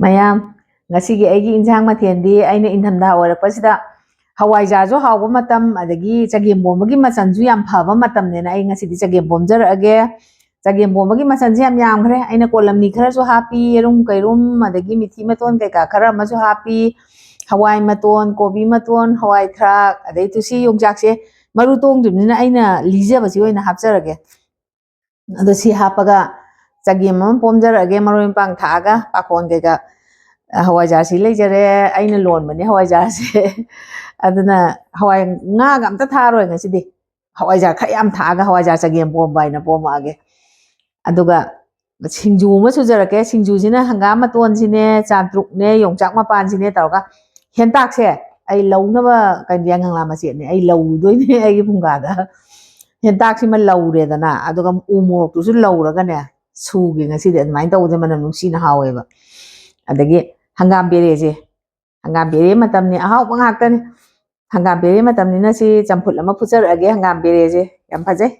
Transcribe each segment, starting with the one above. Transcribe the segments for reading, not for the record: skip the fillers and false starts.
ꯃꯌꯥꯝ ꯉꯁꯤꯒꯤ ꯑꯩꯒꯤ ꯏꯟꯁꯥꯡ ꯃꯊꯦꯜꯗꯤ ꯑꯩꯅ ꯏꯪꯊꯝꯊꯥ ꯑꯣꯏꯔꯛꯄꯁꯤꯗ ꯍꯋꯥꯏꯖꯥꯔꯁꯨ ꯍꯥꯎꯕ ꯃꯇꯝ ꯑꯗꯒꯤ ꯆꯒꯦꯝꯄꯣꯝꯕꯒꯤ ꯃꯆꯜꯁꯨ ꯌꯥꯝ ꯐꯕ ꯃꯇꯝꯅꯦꯅ ꯑꯩ ꯉꯁꯤꯗꯤ ꯆꯒꯦꯝ ꯄꯣꯝꯖꯔꯛꯑꯒꯦ ꯆꯒꯦꯝꯄꯣꯝꯕꯒꯤ ꯃꯆꯜꯁꯦ ꯌꯥꯝ ꯌꯥꯝꯈ꯭ꯔꯦ ꯑꯩꯅ ꯀꯣꯂꯝꯅꯤ ꯈꯔꯁꯨ ꯍꯥꯞꯄꯤ ꯌꯦꯔꯨꯝ ꯀꯩꯔꯨꯝ ꯑꯗꯒꯤ ꯃꯤꯊꯤ ꯃꯇꯣꯟ ꯀꯩꯀꯥ ꯈꯔ ꯑꯃꯁꯨ ꯍꯥꯞꯄꯤ ꯍꯋꯥꯏ ꯃꯇꯣꯟ ꯀꯣꯕꯤ ꯃꯇꯣꯟ ꯍꯋꯥꯏ ꯊꯔꯥꯛ ꯑꯗꯩ ꯇꯨꯁꯤ ꯌꯣꯡꯆꯥꯛꯁꯦ ꯃꯔꯨ ꯇꯣꯡꯗ꯭ꯔꯤꯕꯅꯤꯅ ꯑꯩꯅ ꯂꯤꯖꯕꯁꯤ ꯑꯣꯏꯅ ꯍꯥꯞꯆꯔꯒꯦ ꯑꯗꯣ ꯁꯤ ꯍꯥꯞꯄꯒ ꯆꯒꯦꯝ ꯑꯃ ꯄꯣꯝꯖꯔꯛꯑꯒꯦ ꯃꯔꯣꯏ ꯃꯄꯥꯡ ꯊꯥꯛꯑꯒ ꯄꯥꯈꯣꯟ ꯀꯩꯀꯥ ꯍꯋꯥꯏꯖꯥꯔꯁꯤ ꯂꯩꯖꯔꯦ ꯑꯩꯅ ꯂꯣꯟꯕꯅꯦ ꯍꯋꯥꯏꯖꯥꯔꯁꯦ ꯑꯗꯨꯅ ꯍꯋꯥꯏ ꯉꯥꯒ ꯑꯝꯇ ꯊꯥꯔꯣꯏ ꯉꯁꯤꯗꯤ ꯍꯋꯥꯏꯖꯥꯔ ꯈꯔ ꯌꯥꯝ ꯊꯥꯛꯑꯒ ꯍꯋꯥꯏꯖꯥꯔ ꯆꯒꯦꯝ ꯄꯣꯝꯕ ꯍꯥꯏꯅ ꯄꯣꯝꯃꯛꯑꯒꯦ ꯑꯗꯨꯒ ꯁꯤꯡꯖꯨ ꯑꯃ ꯁꯨꯖꯔꯛꯀꯦ ꯁꯤꯡꯖꯨꯁꯤꯅ ꯍꯪꯒꯥꯝ ꯃꯇꯣꯟꯁꯤꯅꯦ ꯆꯥꯇ꯭ꯔꯨꯛꯅꯦ ꯌꯣꯡꯆꯥꯛ ꯃꯄꯥꯟꯁꯤꯅꯦ ꯇꯧꯔꯒ ꯍꯦꯟꯇꯥꯛꯁꯦ ꯑꯩ ꯂꯧꯅꯕ ꯌꯥꯏꯉꯪꯂꯥ ꯃꯆꯦꯠꯅꯦ ꯑꯩ ꯂꯧꯗꯣꯏꯅꯦ ꯑꯩꯒꯤ ꯐꯨꯡꯒꯥꯗ ꯍꯦꯟꯇꯥꯛꯁꯤꯃ ꯂꯧꯔꯦꯗꯅ ꯑꯗꯨꯒ ꯎ ꯃꯣꯔꯣꯛꯇꯨꯁꯨ ꯂꯧꯔꯒꯅꯦ ꯁꯨꯒꯦ ꯉꯁꯤꯗꯤ ꯑꯗꯨꯃꯥꯏꯅ ꯇꯧꯕꯗ ꯃꯅꯝ ꯅꯨꯡꯁꯤꯅ ꯍꯥꯎꯋꯦꯕ ꯑꯗꯒꯤ ꯍꯪꯒꯥꯝ ꯄꯦꯔꯦꯁꯦ ꯍꯪꯒꯥꯝ ꯄꯦꯔꯦ ꯃꯇꯝꯅꯤ ꯑꯍꯥꯎꯕ ꯉꯥꯛꯇꯅꯤ ꯍꯪꯒꯥꯝ ꯄꯦꯔꯦ ꯃꯇꯝꯅꯤꯅ ꯁꯤ ꯆꯝꯐꯨꯠ ꯑꯃ ꯐꯨꯠꯆꯔꯛꯑꯒꯦ ꯍꯪꯒꯥꯝ ꯄꯦꯔꯦꯁꯦ ꯌꯥꯝ ꯐꯖꯩ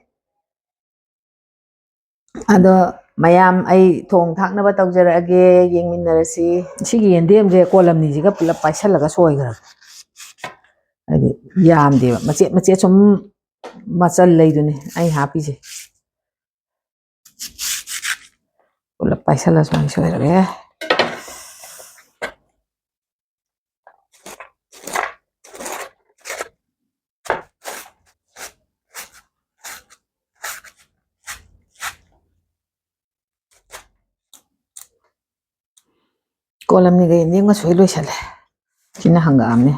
ꯑꯗꯣ ꯃꯌꯥꯝ ꯑꯩ ꯊꯣꯡ ꯊꯥꯛꯅꯕ ꯇꯧꯖꯔꯛꯑꯒꯦ ꯌꯦꯡꯃꯤꯟꯅꯔꯁꯤ ꯁꯤꯒꯤ ꯌꯦꯟꯗꯦꯝꯁꯦ ꯀꯣꯂꯝꯅꯤꯁꯤꯒ ꯄꯨꯂꯞ ꯄꯥꯏꯁꯜꯂꯒ ꯁꯣꯏꯈ꯭ꯔꯒꯦ ꯍꯥꯏꯗꯤ ꯌꯥꯝꯗꯦꯕ ꯃꯆꯦꯠ ꯃꯆꯦꯠ ꯁꯨꯝ ꯃꯆꯜ ꯂꯩꯗꯨꯅꯤ ꯑꯩ ꯍꯥꯞꯄꯤꯁꯦ ꯄꯨꯂꯞ ꯄꯥꯏꯁꯜꯂ ꯁꯨꯃꯥꯏꯅ ꯁꯣꯏꯔꯒꯦ ꯀꯣꯂꯝꯅꯤꯒ ꯌꯦꯟꯗꯦꯝꯒ ꯁꯣꯏ ꯂꯣꯏꯁꯜꯂꯦ ꯁꯤꯅ ꯍꯪꯒꯥꯝꯅꯦ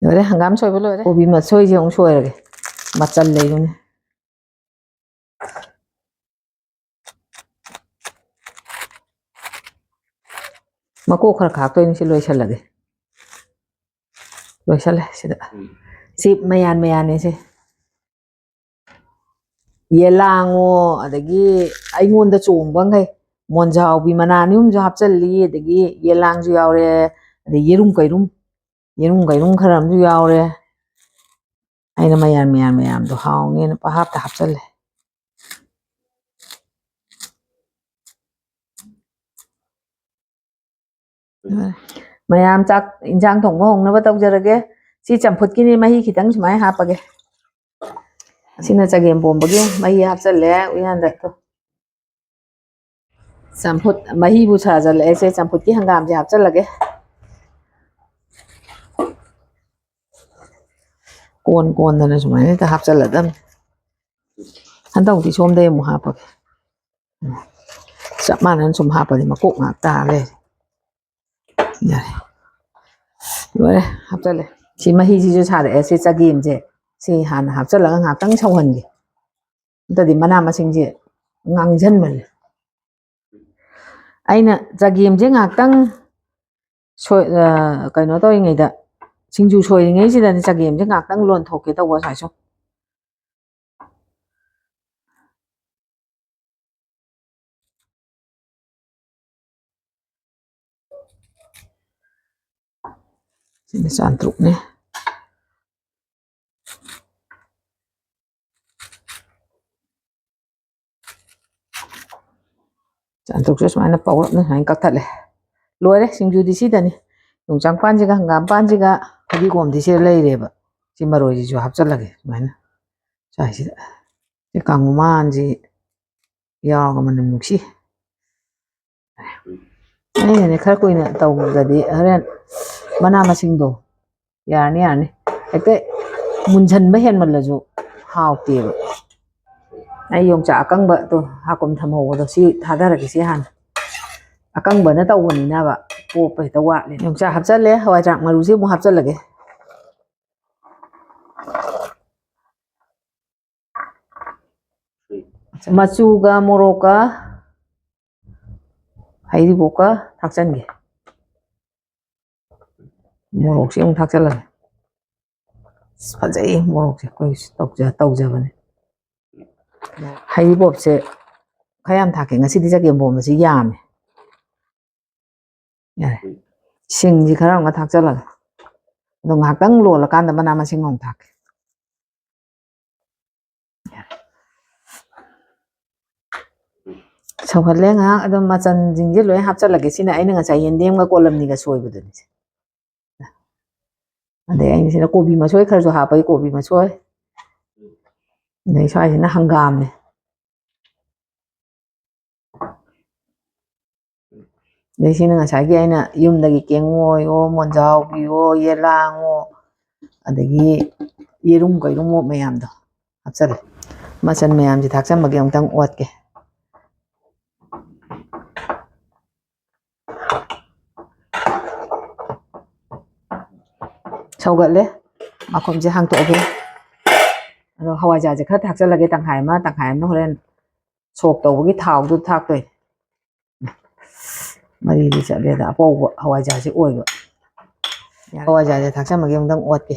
ꯂꯣꯏꯔꯦ ꯍꯪꯒꯥꯝ ꯁꯣꯏꯕ ꯂꯣꯏꯔꯦ ꯀꯣꯕꯤ ꯃꯁꯣꯏꯁꯦ ꯑꯃꯨꯛ ꯁꯣꯏꯔꯒꯦ ꯃꯆꯜ ꯂꯩꯕꯅꯦ ꯃꯀꯣꯛ ꯈꯔ ꯈꯥꯛꯇꯣꯏꯅꯤ ꯁꯤ ꯂꯣꯏꯁꯜꯂꯒꯦ ꯂꯣꯏꯁꯜꯂꯦ ꯁꯤꯗ ꯁꯤ ꯃꯌꯥꯟꯅꯦ ꯁꯤ ꯌꯦꯂꯥꯡꯉꯣ ꯑꯗꯒꯤ ꯑꯩꯉꯣꯟꯗ ꯆꯣꯡꯕꯈꯩ ꯃꯣꯟꯖꯥꯎꯕꯤ ꯃꯅꯥ ꯑꯅꯤ ꯑꯍꯨꯝꯁꯨ ꯍꯥꯞꯆꯜꯂꯤ ꯑꯗꯒꯤ ꯌꯦꯂꯥꯡꯁꯨ ꯌꯥꯎꯔꯦ ꯑꯗꯩ ꯌꯦꯔꯨꯝ ꯀꯩꯔꯨꯝ ꯈꯔ ꯑꯃꯁꯨ ꯌꯥꯎꯔꯦ ꯑꯩꯅ ꯃꯌꯥꯝꯗꯣ ꯍꯥꯎꯅꯦꯅ ꯄꯍꯥꯞꯇ ꯍꯥꯞꯆꯜꯂꯦ ꯃꯌꯥꯝ ꯆꯥꯛ ꯏꯟꯁꯥꯡ ꯊꯣꯡꯕ ꯍꯧꯅꯕ ꯇꯧꯖꯔꯒꯦ ꯁꯤ ꯆꯝꯐꯨꯠꯀꯤꯅꯤ ꯃꯍꯤ ꯈꯤꯇꯪ ꯁꯨꯃꯥꯏꯅ ꯍꯥꯞꯄꯒꯦ ꯑꯁꯤꯅ ꯆꯒꯦꯝ ꯄꯣꯝꯕꯒꯤ ꯃꯍꯤ ꯍꯥꯞꯆꯜꯂꯦ ꯎꯌꯥꯟꯗ ꯆꯝꯐꯨꯠ ꯃꯍꯤꯕꯨ ꯁꯥꯖꯜꯂꯛꯑꯦꯁꯦ ꯆꯝꯐꯨꯠꯀꯤ ꯍꯪꯒꯥꯝꯁꯦ ꯍꯥꯞꯆꯜꯂꯒꯦ ꯀꯣꯟꯗꯅ ꯁꯨꯃꯥꯏꯅ ꯍꯦꯛꯇ ꯍꯥꯞꯆꯜꯂꯗꯝꯅꯤ ꯍꯟꯗꯛꯇꯤ ꯁꯣꯝꯗꯩ ꯑꯃꯨꯛ ꯍꯥꯞꯄꯒꯦ ꯆꯞ ꯃꯥꯟꯅꯅ ꯁꯨꯝ ꯍꯥꯞꯄꯗꯤ ꯃꯀꯣꯛ ꯉꯥꯛꯇ ꯂꯩꯔꯦ ꯌꯥꯔꯦ ꯂꯣꯏꯔꯦ ꯍꯥꯞꯆꯜꯂꯦ ꯁꯤ ꯃꯍꯤꯁꯤꯁꯨ ꯁꯥꯔꯛꯑꯦ ꯁꯤ ꯆꯒꯦꯝꯁꯦ ꯁꯤ ꯍꯥꯟꯅ ꯍꯥꯞꯆꯜꯂꯒ ꯉꯥꯏꯍꯥꯛꯇꯪ ꯁꯧꯍꯟꯒꯦ ꯑꯗꯨꯗꯤ ꯃꯅꯥ ꯃꯁꯤꯡꯁꯦ ꯉꯥꯡꯁꯤꯟꯕꯅꯦ ꯑꯩꯅ ꯆꯒꯦꯝꯁꯦ ꯉꯥꯏꯍꯥꯛꯇꯪ ꯀꯩꯅꯣ ꯇꯧꯔꯤꯉꯩꯗ ꯁꯤꯡꯖꯨ ꯁꯣꯏꯔꯤꯉꯩꯁꯤꯗꯅꯤ ꯆꯒꯦꯝꯁꯦ ꯉꯥꯏꯍꯥꯛꯇꯪ ꯂꯣꯟꯊꯣꯛꯀꯦ ꯇꯧꯕ ꯁꯨꯃꯥꯏ ꯁꯨꯝ sini cantruknya. Cantruknya sumana pawak nih, hang kakak leh. Luar singju di sini nih. Yung cangpan juga, nggampan juga, tadi kom di sini leh reba. Si maroi ju hapsal lagi, mana? Saya sih, si kanguman si, ya kaman muksi. Ini khar ko ina tau jadi, haren mana masing do. Ya ni. Eke munjan behen malaju hau tiba. Ai yung cha akang ba to hakom thamo do si thada ra si han. Akang ba na tau ni na ba. Po pa ta wa le. Yung cha hapsal le hawai chak maru si mo hapsal lage. Machuga moroka hairi boka thakchan ge. Morok si yung thakchan lage. Fazai morok si koi tau ja bane. Hairi bop se khayam thake ngasi di jage bom si yam. Ya. Sing ji khara nga thakchan lage. Dong hakang lo la kan da mana masing ngong thak. ꯁꯧꯍꯜꯂꯦ ꯉꯥꯏꯍꯥꯛ ꯑꯗꯨꯝ ꯃꯆꯜꯁꯤꯡꯁꯦ ꯂꯣꯏ ꯍꯥꯞꯆꯜꯂꯒꯦ ꯁꯤꯅ ꯑꯩꯅ ꯉꯁꯥꯏ ꯌꯦꯟꯗꯦꯝꯒ ꯀꯣꯂꯝꯅꯤꯒ ꯁꯣꯏꯕꯗꯨꯅꯤ ꯑꯗꯩ ꯑꯩꯅ ꯁꯤꯗ ꯀꯣꯕꯤ ꯃꯁꯣꯏ ꯈꯔꯁꯨ ꯍꯥꯞꯄꯒꯤ ꯀꯣꯕꯤ ꯃꯁꯣꯏ ꯑꯗꯩ ꯁ꯭ꯋꯥꯏꯁꯤꯅ ꯍꯪꯒꯥꯝꯅꯦ ꯑꯗꯩ ꯁꯤꯅ ꯉꯁꯥꯏꯒꯤ ꯑꯩꯅ ꯌꯨꯝꯗꯒꯤ ꯀꯦꯡꯉꯣꯏꯌꯣ ꯃꯣꯟꯖꯥꯎꯕꯤꯌꯣ ꯌꯦꯂꯥꯡꯉꯣ ꯑꯗꯒꯤ ꯌꯦꯔꯨꯝ ꯀꯩꯔꯨꯝꯃꯣ ꯃꯌꯥꯝꯗꯣ ꯍꯥꯞꯆꯜꯂꯦ ꯃꯆꯜ ꯃꯌꯥꯝꯁꯦ ꯊꯥꯛꯆꯟꯕꯒꯤ ꯑꯃꯨꯛꯇꯪ ꯑꯣꯠꯀꯦ ꯁꯧꯒꯠꯂꯦ ꯃꯈꯨꯝꯁꯦ ꯍꯥꯡꯇꯣꯛꯑꯒꯦ ꯑꯗꯣ ꯍꯋꯥꯏꯖꯥꯔꯁꯦ ꯈꯔ ꯊꯥꯛꯆꯜꯂꯒꯦ ꯇꯪꯈꯥꯏ ꯑꯃꯅ ꯍꯣꯔꯦꯟ ꯁꯣꯛ ꯇꯧꯕꯒꯤ ꯊꯥꯎꯗꯨ ꯊꯥꯛꯇꯣꯏ ꯃꯔꯤꯗꯤ ꯆꯠꯂꯦꯗ ꯑꯄꯧꯕ ꯍꯋꯥꯏꯖꯥꯔꯁꯦ ꯑꯣꯏꯕ ꯍꯋꯥꯏꯖꯥꯔꯁꯦ ꯊꯥꯛꯆꯟꯕꯒꯤ ꯑꯃꯨꯛꯇꯪ ꯑꯣꯠꯀꯦ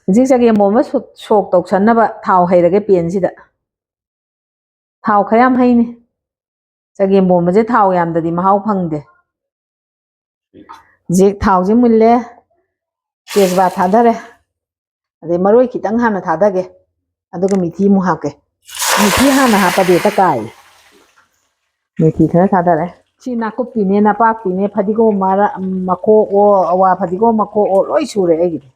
ꯍꯧꯖꯤꯛ ꯆꯒꯦꯝꯄꯣꯝꯕ ꯁꯣꯛ ꯇꯧꯁꯟꯅꯕ ꯊꯥꯎ ꯍꯩꯔꯒꯦ ꯄꯦꯟꯁꯤꯗ ꯊꯥꯎ ꯈꯔ ꯌꯥꯝ ꯍꯩꯅꯤ ꯆꯒꯦꯝꯄꯣꯝꯕꯁꯦ ꯊꯥꯎ ꯌꯥꯝꯗꯗꯤ ꯃꯍꯥꯎ ꯐꯪꯗꯦ ꯍꯧꯖꯤꯛ ꯊꯥꯎꯁꯦ ꯃꯨꯜꯂꯦ ꯇꯦꯖꯄꯥꯠ ꯊꯥꯗꯔꯦ ꯑꯗꯩ ꯃꯔꯣꯏ ꯈꯤꯇꯪ ꯍꯥꯟꯅ ꯊꯥꯗꯒꯦ ꯑꯗꯨꯒ ꯃꯤꯊꯤ ꯑꯃꯨꯛ ꯍꯥꯞꯀꯦ ꯃꯤꯊꯤ ꯍꯥꯟꯅ ꯍꯥꯞꯄꯗꯤ ꯍꯦꯛꯇ ꯀꯥꯏ ꯃꯤꯊꯤ ꯈꯔ ꯊꯥꯗꯔꯦ ꯁꯤ ꯅꯥꯀꯨꯞꯄꯤꯅꯦ ꯅꯄꯥꯛꯄꯤꯅꯦ ꯐꯗꯤꯒꯣꯝ ꯃꯈꯣꯛꯑꯣ ꯑꯋꯥ ꯐꯗꯤꯒꯣꯝ ꯃꯈꯣꯛꯑꯣ ꯂꯣꯏ ꯁꯨꯔꯦ ꯑꯩꯒꯤꯗꯤ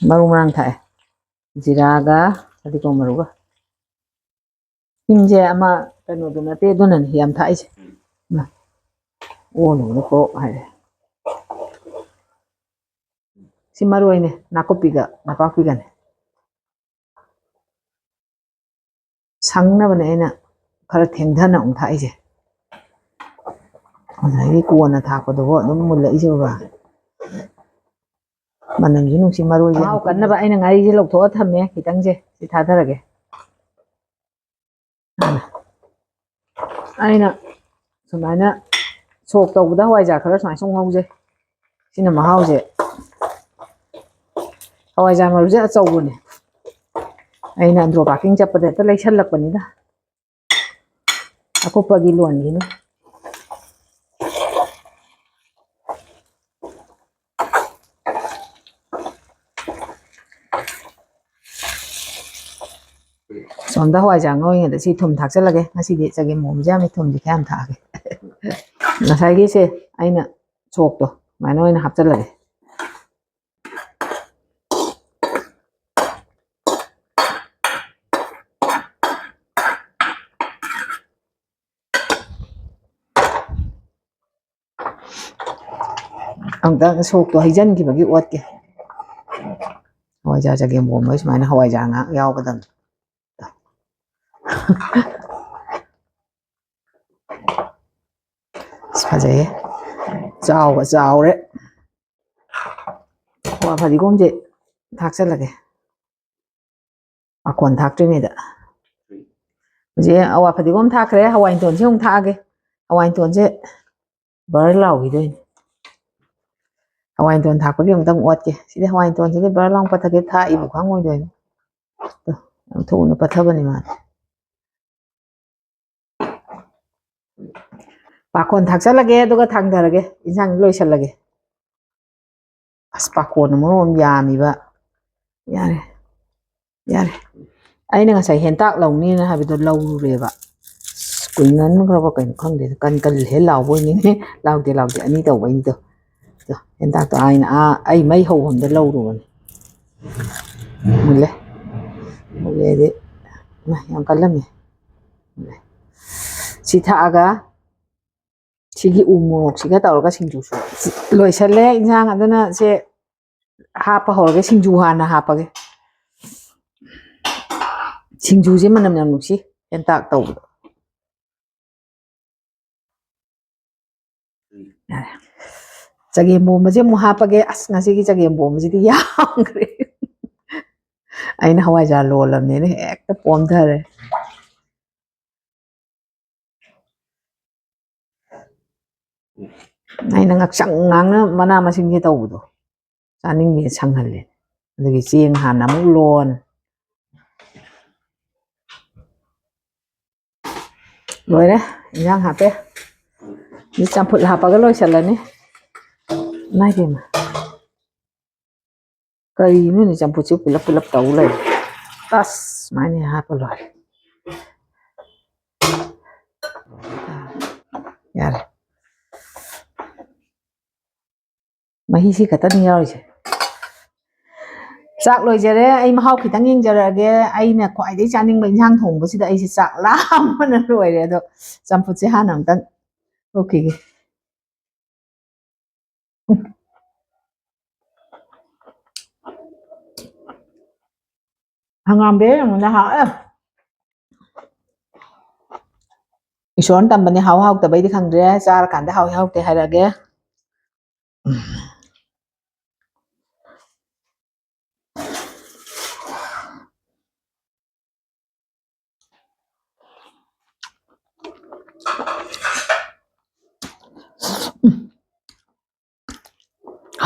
ꯃꯔꯨ ꯃꯔꯥꯡ ꯊꯥꯛꯑꯦ ꯖꯤꯔꯥꯒ ꯐꯗꯤꯒꯣꯝ ꯃꯔꯨꯒ ꯍꯤꯡꯁꯦ ꯑꯃ ꯀꯩꯅꯣꯗꯨ ꯅꯠꯇꯦ ꯑꯗꯨꯅꯅꯦ ꯌꯥꯝ ꯊꯥꯛꯏꯁꯦ ꯑꯣꯅꯕꯅ ꯀꯣꯛ ꯍꯥꯏꯔꯦ ꯁꯤ ꯃꯔꯣꯏꯅꯦ ꯅꯥꯀꯨꯞꯄꯤꯒ ꯅꯄꯥꯛꯄꯤꯒꯅꯦ ꯁꯪꯅꯕꯅꯦ ꯑꯩꯅ ꯈꯔ ꯊꯦꯡꯊꯅ ꯑꯃꯨꯛ ꯊꯥꯛꯏꯁꯦ ꯑꯗꯒꯤ ꯀꯣꯟꯅ ꯊꯥꯛꯄꯗꯨꯕꯨ ꯑꯗꯨꯝ ꯃꯨꯜꯂꯛꯏꯁꯦ ꯕꯕꯥ ꯃꯅꯝꯁꯨ ꯅꯨꯡꯁꯤ ꯃꯔꯣꯏꯁꯦ ꯃꯍꯥꯎ ꯀꯟꯅꯕ ꯑꯩꯅ ꯉꯥꯔꯤꯁꯦ ꯂꯧꯊꯣꯛꯑ ꯊꯝꯃꯦ ꯈꯤꯇꯪꯁꯦ ꯁꯤ ꯊꯥꯗꯔꯒꯦ ꯑꯩꯅ ꯁꯨꯃꯥꯏꯅ ꯁꯣꯛ ꯇꯧꯕꯗ ꯍꯋꯥꯏꯖꯥꯔ ꯈꯔ ꯁꯨꯃꯥꯏꯅ ꯁꯨꯝ ꯉꯧꯖꯩ ꯁꯤꯅ ꯃꯍꯥꯎꯁꯦ ꯍꯋꯥꯏꯖꯥꯔ ꯃꯔꯨꯁꯦ ꯑꯆꯧꯕꯅꯦ ꯑꯩꯅ ꯑꯟꯗ꯭ꯔꯣ ꯄꯥꯔꯀꯤꯡ ꯆꯠꯄꯗ ꯍꯦꯛꯇ ꯂꯩꯁꯜꯂꯛꯄꯅꯤꯗ ꯑꯀꯨꯞꯄꯒꯤ ꯂꯣꯟꯒꯤꯅꯤ ꯁꯣꯝꯗ ꯍꯋꯥꯏꯖꯥꯔ ꯉꯧꯔꯤꯉꯩꯗ ꯁꯤ ꯊꯨꯝ ꯊꯥꯛꯆꯜꯂꯒꯦ ꯉꯁꯤꯗꯤ ꯆꯒꯦꯝꯄꯣꯝꯕꯁꯦ ꯌꯥꯝꯃꯤ ꯊꯨꯝꯁꯦ ꯈꯌꯥꯝ ꯊꯥꯛꯑꯒꯦ ꯉꯁꯥꯏꯒꯤꯁꯦ ꯑꯩꯅ ꯁꯣꯛꯇꯣ ꯁꯨꯃꯥꯏꯅ ꯑꯣꯏꯅ ꯍꯥꯞꯆꯜꯂꯒꯦ ꯑꯃꯨꯛꯇꯪ ꯁꯣꯛꯇꯣ ꯍꯩꯖꯤꯟꯈꯤꯕꯒꯤ ꯑꯣꯠꯀꯦ ꯍꯋꯥꯏꯖꯥꯔ ꯆꯒꯦꯝꯄꯣꯝꯕꯒꯤ ꯁꯨꯃꯥꯏꯅ ꯍꯋꯥꯏꯖꯥꯔ ꯉꯥꯛ ꯌꯥꯎꯒꯗꯕꯅꯤ ꯐꯖꯩꯌꯦ ꯆꯥꯎꯒ ꯆꯥꯎꯔꯦ ꯑꯋꯥ ꯐꯗꯤꯒꯣꯝꯁꯦ ꯊꯥꯛꯆꯜꯂꯒꯦ ꯃꯈꯣꯟ ꯊꯥꯛꯇ꯭ꯔꯤꯉꯩꯗ ꯍꯧꯖꯤꯛ ꯑꯋꯥ ꯐꯗꯤꯒꯣꯝ ꯊꯥꯛꯈ꯭ꯔꯦ ꯍꯋꯥꯏꯟꯇꯣꯟꯁꯦ ꯑꯃꯨꯛ ꯊꯥꯛꯑꯒꯦ ꯍꯋꯥꯏꯟꯇꯣꯟꯁꯦ ꯕꯔ ꯂꯥꯎꯈꯤꯗꯣꯏꯅꯤ ꯍꯋꯥꯏꯟꯇꯣꯟ ꯊꯥꯛꯄꯒꯤ ꯑꯃꯨꯛꯇꯪ ꯑꯣꯠꯀꯦ ꯁꯤꯗꯤ ꯍꯋꯥꯏꯟꯇꯣꯟꯁꯤꯗꯤ ꯕꯔ ꯂꯥꯎ ꯄꯠꯊꯒꯩ ꯊꯥꯛꯏꯕꯨ ꯈꯪꯉꯣꯏꯗꯣꯏꯅꯤ ꯌꯥꯝ ꯊꯨꯅ ꯄꯠꯊꯕꯅꯤ ꯃꯥꯗꯤ ꯄꯥꯈꯣꯟ ꯊꯥꯛꯆꯜꯂꯒꯦ ꯑꯗꯨꯒ ꯊꯥꯡꯊꯔꯒꯦ ꯏꯟꯁꯥꯡ ꯂꯣꯏꯁꯜꯂꯒꯦ ꯑꯁ ꯄꯥꯈꯣꯟ ꯃꯔꯣꯟ ꯌꯥꯝꯃꯤꯕ ꯌꯥꯔꯦ ꯌꯥꯔꯦ ꯑꯩꯅ ꯉꯁꯥꯏ ꯍꯦꯟꯇꯥꯛ ꯂꯧꯅꯤꯅ ꯍꯥꯏꯕꯗꯣ ꯂꯧꯔꯨꯔꯦꯕ ꯀꯨꯏꯃꯟꯈ꯭ꯔꯕ ꯀꯩꯅꯣ ꯈꯪꯗꯦ ꯀꯟ ꯍꯦ ꯂꯥꯎꯕꯣꯏꯅꯤꯅꯦ ꯂꯥꯎꯗꯦ ꯑꯅꯤ ꯇꯧꯕꯩꯅꯤꯗꯣ ꯍꯦꯟꯇꯥꯛꯇꯣ ꯑꯩꯅ ꯑꯩ ꯃꯩ ꯍꯧꯐꯝꯗ ꯂꯧꯔꯨꯕꯅꯤ ꯃꯨꯜꯂꯦ ꯃꯨꯜꯂꯦꯗꯤ ꯌꯥꯝ ꯀꯜꯂꯝꯃꯦ ꯁꯤ ꯊꯥꯛꯑꯒ ꯁꯤꯒꯤ ꯎ ꯃꯣꯔꯣꯛꯁꯤꯒ ꯇꯧꯔꯒ ꯁꯤꯡꯖꯨ ꯂꯣꯏꯁꯜꯂꯦ ꯏꯟꯁꯥꯡ ꯑꯗꯨꯅ ꯁꯦ ꯍꯥꯞꯄ ꯍꯧꯔꯒꯦ ꯁꯤꯡꯖꯨ ꯍꯥꯟꯅ ꯍꯥꯞꯄꯒꯦ ꯁꯤꯡꯖꯨꯁꯦ ꯃꯅꯝ ꯌꯥꯝ ꯅꯨꯡꯁꯤ ꯍꯦꯟꯇꯥꯛ ꯇꯧꯕꯗꯣ ꯆꯒꯦꯝꯄꯣꯝꯕꯁꯦ ꯑꯃꯨꯛ ꯍꯥꯞꯄꯒꯦ ꯑꯁ ꯉꯁꯤꯒꯤ ꯆꯒꯦꯝꯄꯣꯝꯕꯁꯤꯗꯤ ꯌꯥꯝꯈ꯭ꯔꯦ ꯑꯩꯅ ꯍꯋꯥꯏꯖꯥꯔ ꯂꯣꯜꯂꯕꯅꯤꯅ ꯍꯦꯛꯇ ꯄꯣꯝꯊꯔꯦ ꯑꯩꯅ ꯉꯥꯛꯁꯪ ꯉꯥꯡꯅ ꯃꯅꯥ ꯃꯁꯤꯡꯁꯦ ꯇꯧꯕꯗꯣ ꯆꯥꯅꯤꯡꯉꯦ ꯁꯪꯍꯜꯂꯦ ꯑꯗꯒꯤ ꯆꯦꯡ ꯍꯥꯟꯅ ꯑꯃꯨꯛ ꯂꯣꯟ Loire, injang hape. Dicampur hapaga loisalani. Nai game. Kari ini dicampur pulap-pulap tahu lah. Tas, mana hapa loy. Ya. Mahi si kata ni yaw chứ. Chak loi jare ai mahau khitang yeng jarage ai na khwai dei chaning ba injang thong ba sida ai si chak lam na loi re do champut se hanam tan okay hangam be na ha ison tam bani hau hau ta bai di khang re char kan da hau hau te harage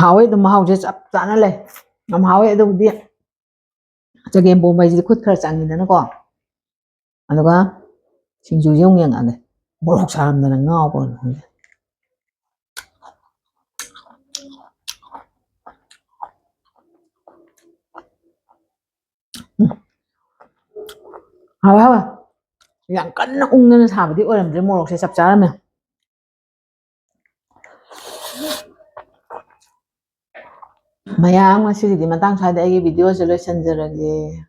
hau ấy dum hau je chap chana le ngam hau ấy dum di chagem bo mai ji khut khar chang ni na ko anuga singju yong yang ane morok saram na ngao ko hau hau yang kan na ung na sa ba di oram je morok se chap chara me mayang masih di matang sa da ai video solution jarage